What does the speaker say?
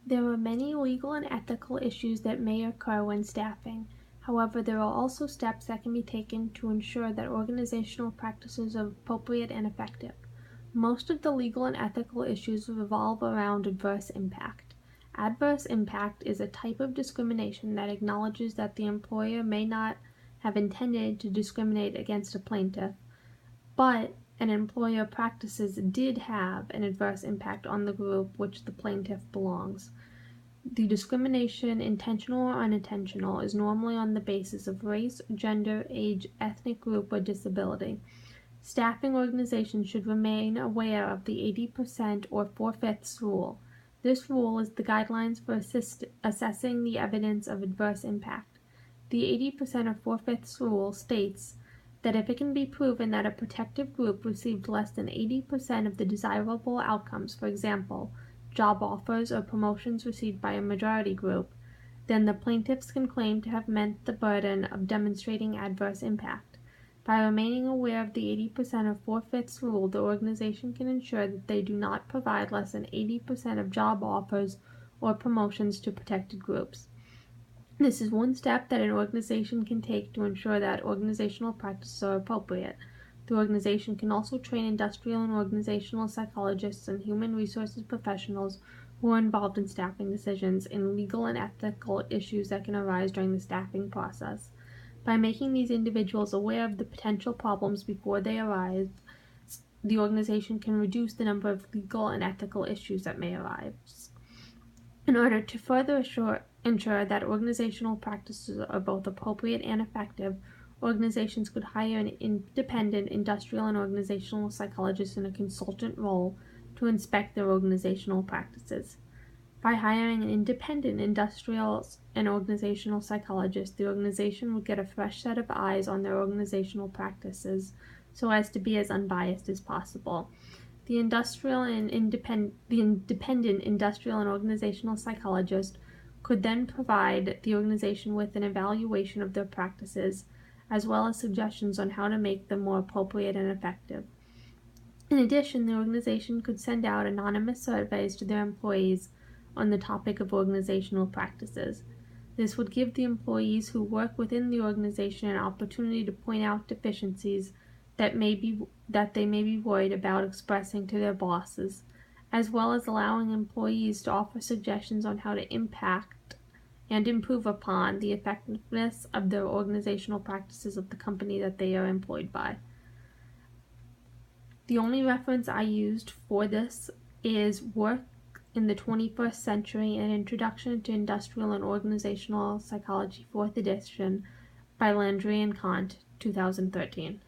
There are many legal and ethical issues that may occur when staffing. However, there are also steps that can be taken to ensure that organizational practices are appropriate and effective. Most of the legal and ethical issues revolve around adverse impact. Adverse impact is a type of discrimination that acknowledges that the employer may not have intended to discriminate against a plaintiff, but an employer practices did have an adverse impact on the group which the plaintiff belongs. The discrimination, intentional or unintentional, is normally on the basis of race, gender, age, ethnic group, or disability. Staffing organizations should remain aware of the 80% or 4/5 rule. This rule is the guidelines for assessing the evidence of adverse impact. The 80% or 4/5 rule states that if it can be proven that a protective group received less than 80% of the desirable outcomes, for example, job offers or promotions received by a majority group, then the plaintiffs can claim to have met the burden of demonstrating adverse impact. By remaining aware of the 80% or 4/5 rule, the organization can ensure that they do not provide less than 80% of job offers or promotions to protected groups. This is one step that an organization can take to ensure that organizational practices are appropriate. The organization can also train industrial and organizational psychologists and human resources professionals who are involved in staffing decisions in legal and ethical issues that can arise during the staffing process. By making these individuals aware of the potential problems before they arise, the organization can reduce the number of legal and ethical issues that may arise. In order to further ensure that organizational practices are both appropriate and effective, organizations could hire an independent industrial and organizational psychologist in a consultant role to inspect their organizational practices. By hiring an independent industrial and organizational psychologist, the organization would get a fresh set of eyes on their organizational practices so as to be as unbiased as possible. The independent industrial and organizational psychologist could then provide the organization with an evaluation of their practices, as well as suggestions on how to make them more appropriate and effective. In addition, the organization could send out anonymous surveys to their employees on the topic of organizational practices. This would give the employees who work within the organization an opportunity to point out deficiencies that they may be worried about expressing to their bosses, as well as allowing employees to offer suggestions on how to impact and improve upon the effectiveness of their organizational practices of the company that they are employed by. The only reference I used for this is Work in the 21st Century, An Introduction to Industrial and Organizational Psychology, 4th edition, by Landry and Kant, 2013.